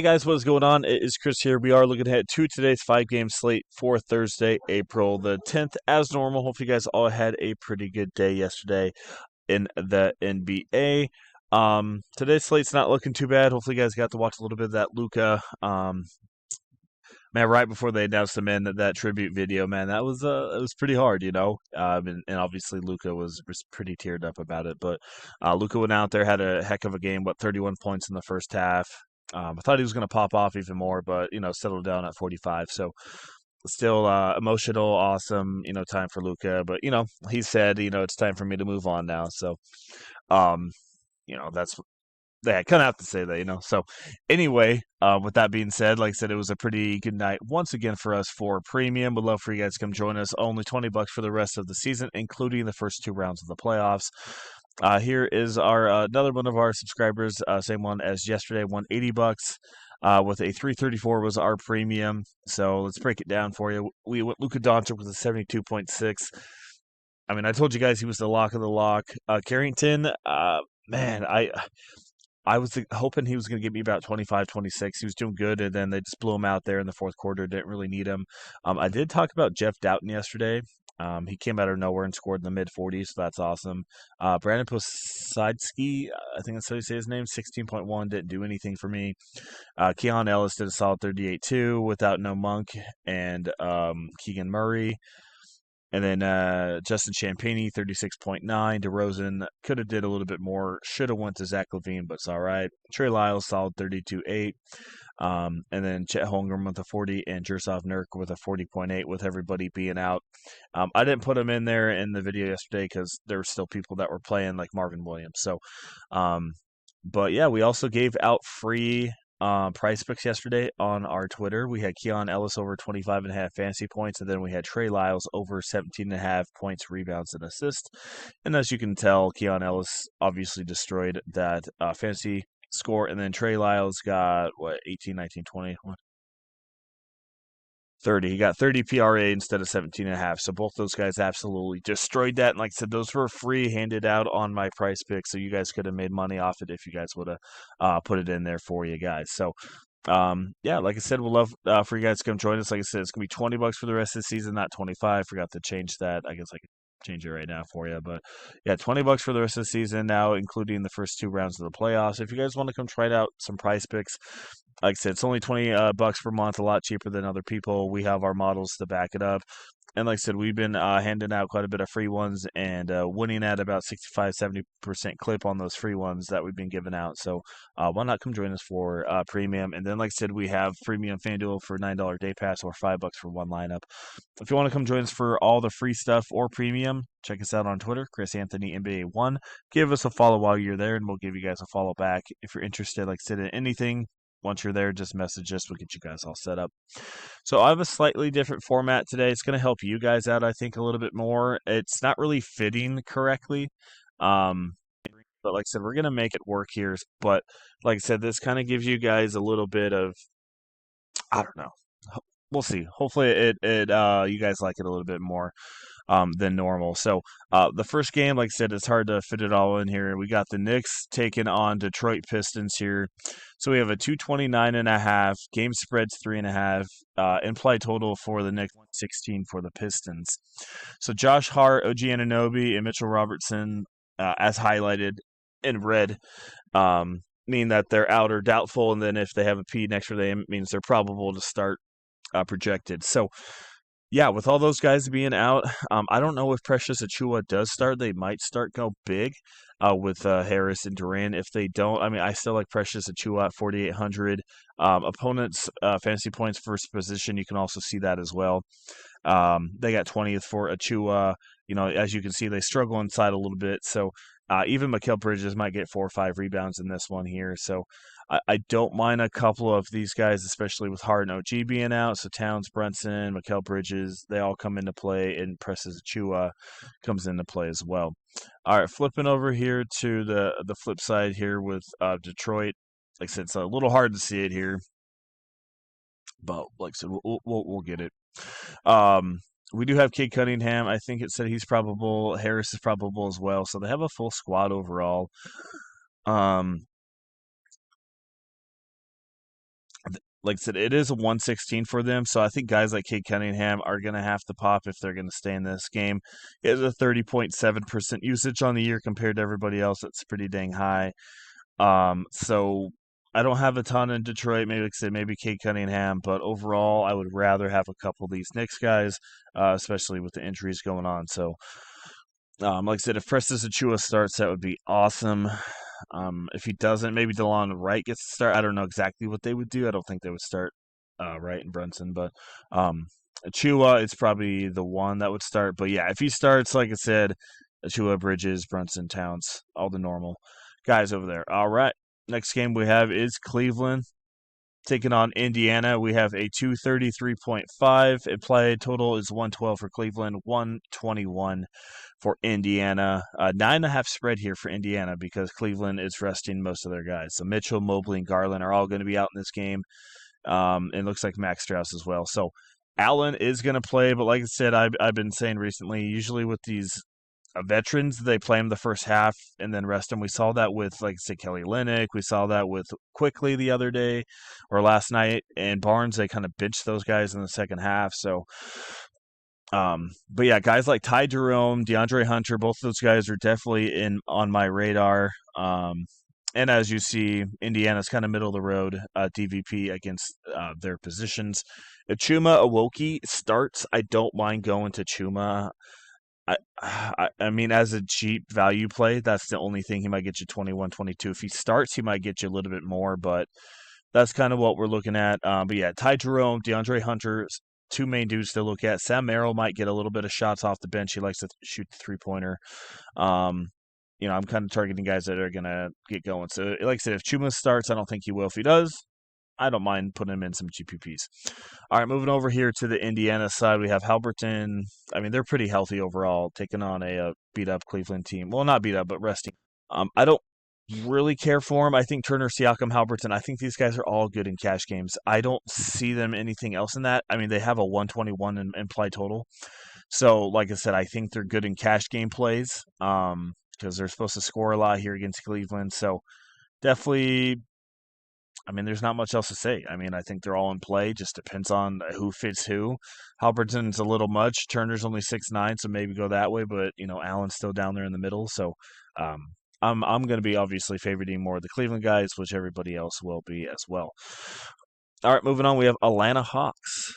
Hey guys, what is going on? It is Chris here. We are looking ahead to today's 5 game slate for Thursday, April the 10th. As normal, hope you guys all had a pretty good day yesterday in the NBA. Today's slate's not looking too bad. Hopefully, you guys got to watch a little bit of that Luca. Man, right before they announced him in that tribute video, man, that was it was pretty hard, you know. And obviously Luca was pretty teared up about it, but Luca went out there, had a heck of a game. 31 points in the first half. I thought he was going to pop off even more, but settled down at 45. So still emotional, awesome, time for Luca. But he said, it's time for me to move on now. So um, that's they kind of have to say that. So anyway, with that being said, like I said, it was a pretty good night once again for us for premium. Would love for you guys to come join us. Only $20 for the rest of the season, including the first 2 rounds of the playoffs. Here is our another one of our subscribers, same one as yesterday, $180. With a 334 was our premium. So let's break it down for you. We went Luka Doncic with a 72.6. I mean, I told you guys he was the lock of the lock. Carrington, man, I was hoping he was going to give me about 25, 26. He was doing good, and then they just blew him out there in the fourth quarter. Didn't really need him. I did talk about Jeff Doughton yesterday. He came out of nowhere and scored in the mid 40s, so that's awesome. Brandon Posadski, I think that's how you say his name, 16.1, didn't do anything for me. Keon Ellis did a solid 38 too, without no Monk and Keegan Murray. And then Justin Champagnie, 36.9. DeRozan could have did a little bit more. Should have went to Zach LaVine, but it's all right. Trey Lyles, solid 32.8. And then Chet Holmgren with a 40 and Jursof Nurk with a 40.8 with everybody being out. I didn't put them in there in the video yesterday because there were still people that were playing like Marvin Williams. So, but yeah, we also gave out free price picks yesterday on our Twitter. We had Keon Ellis over 25.5 fantasy points, and then we had Trey Lyles over 17.5 points, rebounds, and assists. And as you can tell, Keon Ellis obviously destroyed that fantasy score, and then Trey Lyles got, 18, 19, 20, 30. He got 30 PRA instead of 17.5. So both those guys absolutely destroyed that. And like I said, those were free, handed out on my price pick. So you guys could have made money off it if you guys would have put it in there for you guys. So yeah, like I said, we'll love for you guys to come join us. Like I said, it's gonna be $20 for the rest of the season, not 25. Forgot to change that. I guess I could change it right now for you. But yeah, $20 for the rest of the season now, including the first 2 rounds of the playoffs. If you guys want to come try out some price picks, like I said, it's only 20 bucks per month, a lot cheaper than other people. We have our models to back it up. And like I said, we've been handing out quite a bit of free ones and winning at about 65, 70% clip on those free ones that we've been giving out. So why not come join us for premium? And then, like I said, we have premium Fanduel for $9 day pass or $5 for one lineup. If you want to come join us for all the free stuff or premium, check us out on Twitter, Chris Anthony NBA1. Give us a follow while you're there, and we'll give you guys a follow back. If you're interested, like I said, in anything, once you're there, just message us. We'll get you guys all set up. So I have a slightly different format today. It's going to help you guys out, I think, a little bit more. It's not really fitting correctly. Um, but like I said, we're going to make it work here. But like I said, this kind of gives you guys a little bit of, I don't know. We'll see. Hopefully it you guys like it a little bit more than normal. So the first game, like I said, it's hard to fit it all in here. We got the Knicks taking on Detroit Pistons here. So we have a 229.5. Game spreads 3.5. Implied total for the Knicks 116 for the Pistons. So Josh Hart, OG Anunoby, and Mitchell Robertson, as highlighted in red, mean that they're out or doubtful, and then if they have a P next to their name, it means they're probable to start projected. So yeah, with all those guys being out, I don't know if Precious Achua does start. They might start go big with Harris and Durant. If they don't, I mean, I still like Precious Achua at 4,800. Opponents' fantasy points first position, you can also see that as well. They got 20th for Achua. As you can see, they struggle inside a little bit. So even Mikal Bridges might get 4 or 5 rebounds in this one here. So I don't mind a couple of these guys, especially with Hart and OG being out. So Towns, Brunson, Mikal Bridges, they all come into play, and Precious Achua comes into play as well. All right, flipping over here to the flip side here with Detroit. Like I said, it's a little hard to see it here, but like I said, we'll get it. We do have Cade Cunningham. I think it said he's probable. Harris is probable as well. So they have a full squad overall. like I said, it is a 116 for them. So I think guys like Cade Cunningham are going to have to pop if they're going to stay in this game. It is a 30.7% usage on the year compared to everybody else. That's pretty dang high. So I don't have a ton in Detroit. Maybe like I said, maybe Cade Cunningham, but overall, I would rather have a couple of these Knicks guys, especially with the injuries going on. So, like I said, if Preston Achua starts, that would be awesome. If he doesn't, maybe DeLon Wright gets to start. I don't know exactly what they would do. I don't think they would start Wright and Brunson, but Achua is probably the one that would start. But yeah, if he starts, like I said, Achua, Bridges, Brunson, Towns, all the normal guys over there. All right. Next game we have is Cleveland taking on Indiana. We have a 233.5. Implied total is 112 for Cleveland, 121 for Indiana. 9.5 spread here for Indiana because Cleveland is resting most of their guys. So Mitchell, Mobley, and Garland are all going to be out in this game. It looks like Max Strauss as well. So Allen is going to play, but like I said, I've been saying recently, usually with these veterans, they play them the first half and then rest them. We saw that with, like, say, Kelly Olynyk. We saw that with Quickly the other day or last night. And Barnes, they kind of benched those guys in the second half. So, but yeah, guys like Ty Jerome, DeAndre Hunter, both of those guys are definitely in on my radar. And as you see, Indiana's kind of middle of the road DVP against their positions. If Chuma Awoki starts, I don't mind going to Chuma. I mean, as a cheap value play, that's the only thing. He might get you 21, 22. If he starts, he might get you a little bit more, but that's kind of what we're looking at. But yeah, Ty Jerome, DeAndre Hunter, two main dudes to look at. Sam Merrill might get a little bit of shots off the bench. He likes to shoot the three-pointer. I'm kind of targeting guys that are going to get going. So, like I said, if Chuma starts, I don't think he will. If he does, I don't mind putting him in some GPPs. All right, moving over here to the Indiana side, we have Halberton. I mean, they're pretty healthy overall, taking on a beat up Cleveland team. Well, not beat up, but resting. I don't really care for him. I think Turner, Siakam, Halberton, I think these guys are all good in cash games. I don't see them anything else in that. I mean, they have a 121 in implied total. So, like I said, I think they're good in cash game plays because they're supposed to score a lot here against Cleveland. So, definitely, I mean, there's not much else to say. I mean, I think they're all in play. Just depends on who fits who. Halberton's a little much. Turner's only 6'9", so maybe go that way. But Allen's still down there in the middle. So um, I'm going to be obviously favoriting more of the Cleveland guys, which everybody else will be as well. All right, moving on. We have Atlanta Hawks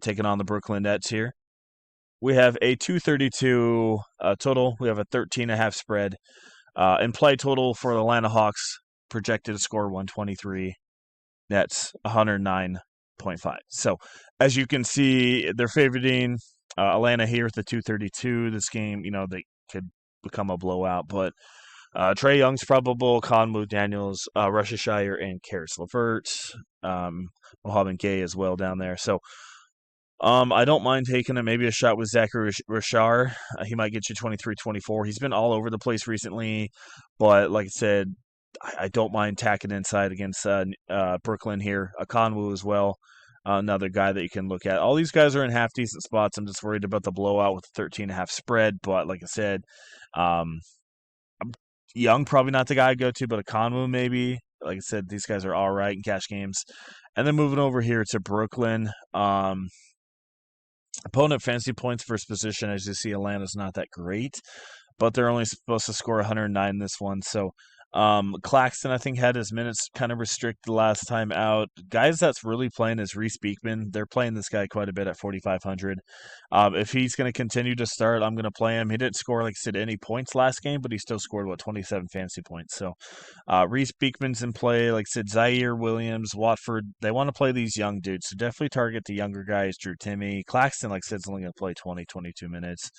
taking on the Brooklyn Nets here. We have a 232 total. We have a 13.5 spread. In play total for the Atlanta Hawks, projected to score 123. Nets 109.5. So, as you can see, they're favoriting Atlanta here with the 232. This game, they could become a blowout, but Trae Young's probable, Conley Daniels, Russia Shire, and Karis LeVert, Mohamed Gay as well down there. So, I don't mind taking maybe a shot with Zachary Rashard. He might get you 23, 24. He's been all over the place recently, but like I said, I don't mind tacking inside against Brooklyn here. Akonwu as well, another guy that you can look at. All these guys are in half decent spots. I'm just worried about the blowout with the 13.5 spread. But like I said, Young probably not the guy I go to, but Akonwu maybe. Like I said, these guys are all right in cash games. And then moving over here to Brooklyn. Opponent fantasy points versus position, as you see, Atlanta's not that great, but they're only supposed to score 109 in this one. So Claxton, I think, had his minutes kind of restricted last time out. Guys that's really playing is Reese Beekman. They're playing this guy quite a bit at 4,500. If he's going to continue to start, I'm going to play him. He didn't score, like I said, any points last game, but he still scored, 27 fantasy points. So Reese Beekman's in play. Like I said, Zaire Williams, Watford, they want to play these young dudes. So definitely target the younger guys, Drew Timmy. Claxton, like I said, is only going to play 20, 22 minutes.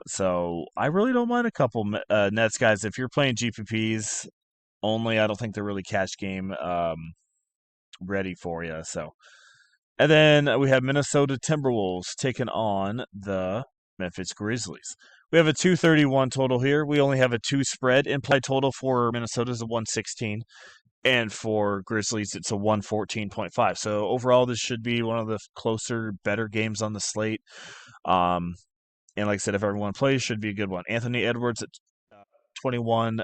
So I really don't mind a couple Nets guys. If you're playing GPPs only, I don't think they're really cash game ready for you. So, and then we have Minnesota Timberwolves taking on the Memphis Grizzlies. We have a 231 total here. We only have a 2 spread. Implied total for Minnesota is a 116. And for Grizzlies, it's a 114.5. So overall, this should be one of the closer, better games on the slate. And like I said, if everyone plays, should be a good one. Anthony Edwards .21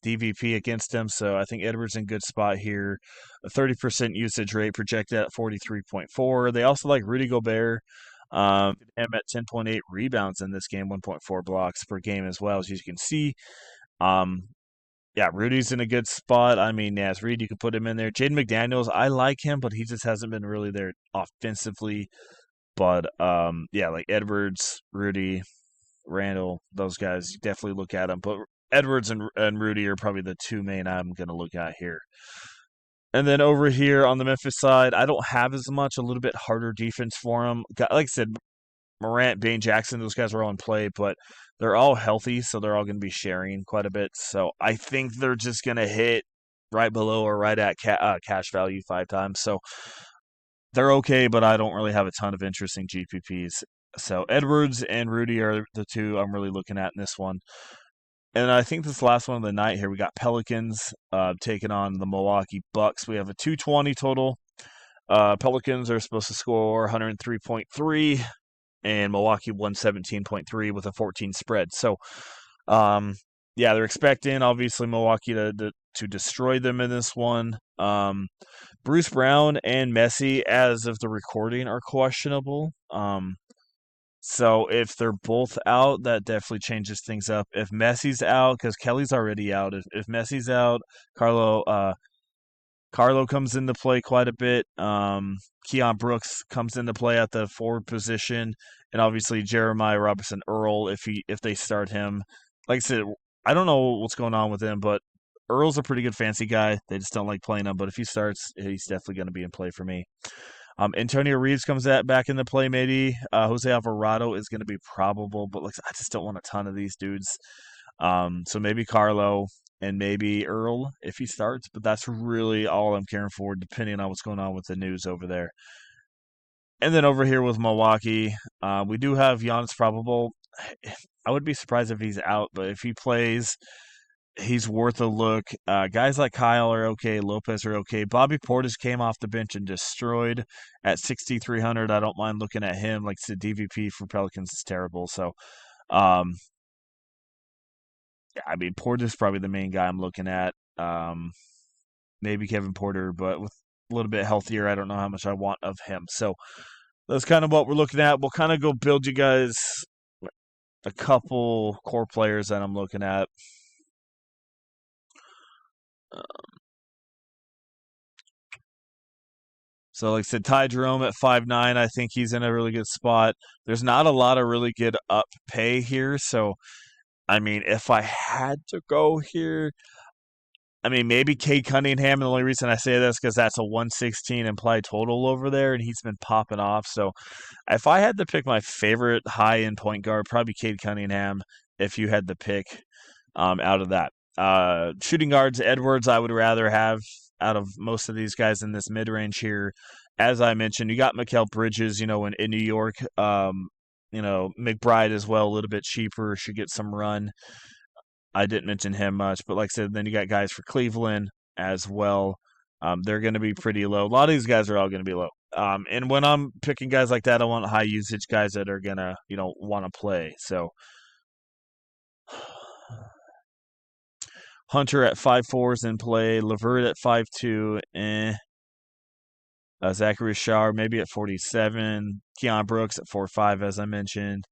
DVP against him, so I think Edwards in good spot here. A 30% usage rate projected at 43.4. They also like Rudy Gobert. Him at 10.8 rebounds in this game, 1.4 blocks per game as well, as you can see. Um, yeah, Rudy's in a good spot. I mean, Naz Reid, you can put him in there. Jaden McDaniels, I like him, but he just hasn't been really there offensively. But yeah, like Edwards, Rudy, Randall, those guys, you definitely look at them. But Edwards and Rudy are probably the two main I'm going to look at here. And then over here on the Memphis side, I don't have as much, a little bit harder defense for them. Like I said, Morant, Bane, Jackson, those guys are all in play, but they're all healthy, so they're all going to be sharing quite a bit. So I think they're just going to hit right below or right at cash value 5 times. So they're okay, but I don't really have a ton of interest in GPPs. So Edwards and Rudy are the two I'm really looking at in this one. And I think this last one of the night here, we got Pelicans taking on the Milwaukee Bucks. We have a 220 total. Pelicans are supposed to score 103.3, and Milwaukee 117.3 with a 14 spread. So, yeah, they're expecting obviously Milwaukee to destroy them in this one. Bruce Brown and Messi, as of the recording, are questionable. So if they're both out, that definitely changes things up. If Messi's out, because Kelly's already out, if Messi's out, Carlo comes into play quite a bit. Keon Brooks comes into play at the forward position, and obviously Jeremiah Robinson Earl if they start him. Like I said, I don't know what's going on with him, but Earl's a pretty good fancy guy. They just don't like playing him. But if he starts, he's definitely going to be in play for me. Antonio Reeves comes back into play, maybe. Jose Alvarado is going to be probable, but I just don't want a ton of these dudes. So maybe Carlo and maybe Earl if he starts, but that's really all I'm caring for, depending on what's going on with the news over there. And then over here with Milwaukee, we do have Giannis probable. I would be surprised if he's out, but if he plays, he's worth a look. Guys like Kyle are okay. Lopez are okay. Bobby Portis came off the bench and destroyed at 6,300. I don't mind looking at him. Like I said, DVP for Pelicans is terrible. So, yeah, I mean, Portis probably the main guy I'm looking at. Maybe Kevin Porter, but with a little bit healthier, I don't know how much I want of him. So that's kind of what we're looking at. We'll kind of go build you guys a couple core players that I'm looking at. So, like I said, Ty Jerome at 5'9", I think he's in a really good spot. There's not a lot of really good up pay here. So, I mean, if I had to go here, I mean, maybe Cade Cunningham. And the only reason I say this is because that's a 116 implied total over there, and he's been popping off. So, if I had to pick my favorite high-end point guard, probably Cade Cunningham, if you had to pick out of that. Shooting guards, Edwards, I would rather have out of most of these guys in this mid-range here. As I mentioned, you got Mikal Bridges, in New York. McBride as well, a little bit cheaper, should get some run. I didn't mention him much, but like I said, then you got guys for Cleveland as well. They're going to be pretty low. A lot of these guys are all going to be low. And when I'm picking guys like that, I want high usage guys that are going to, want to play. So Hunter at 5'4" is in play. LeVert at 5'2", Zachary Shar maybe at 47. Keon Brooks at 4'5", as I mentioned.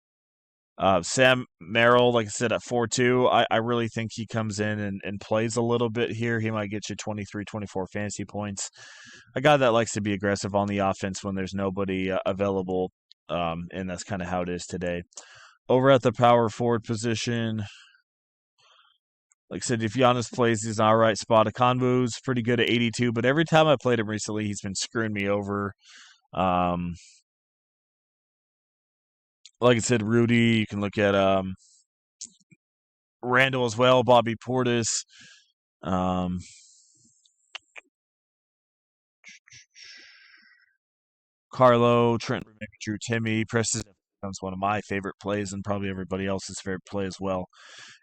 Sam Merrill, like I said, at 4'2". I really think he comes in and plays a little bit here. He might get you 23, 24 fantasy points. A guy that likes to be aggressive on the offense when there's nobody available, and that's kind of how it is today. Over at the power forward position, like I said, if Giannis plays, he's in all right spot. Akonbu's pretty good at 82, but every time I played him recently, he's been screwing me over. Like I said, Rudy, you can look at Randall as well, Bobby Portis. Carlo, Trent, Drew Timmy, Preston becomes one of my favorite plays and probably everybody else's favorite play as well.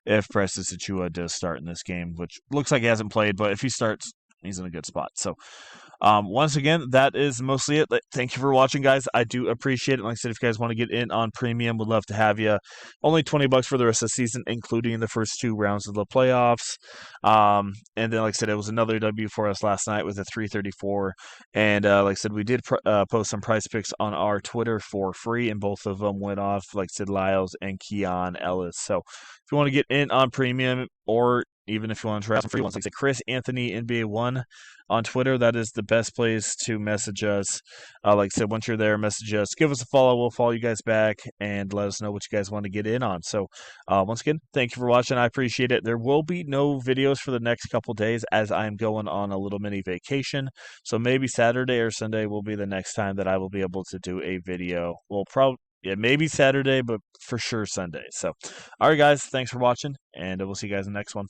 If Preston Achua does start in this game, which looks like he hasn't played, but if he starts, he's in a good spot. So, Once again, that is mostly it. Thank you for watching, guys. I do appreciate it. Like I said, if you guys want to get in on premium, would love to have you. Only $20 for the rest of the season, including the first 2 rounds of the playoffs. And then, like I said, it was another W for us last night with a 334. And like I said, we did post some price picks on our Twitter for free, and both of them went off. Like I said, Lyles and Keon Ellis. So if you want to get in on premium, or even if you want to try some free ones, like I said, Chris Anthony NBA1 on Twitter, that is the best place to message us. Like I said, once you're there, message us, give us a follow. We'll follow you guys back and let us know what you guys want to get in on. So once again, thank you for watching. I appreciate it. There will be no videos for the next couple days as I'm going on a little mini vacation. So maybe Saturday or Sunday will be the next time that I will be able to do a video. Well, probably. Yeah, maybe Saturday, but for sure Sunday. So, all right, guys, thanks for watching, and we'll see you guys in the next one.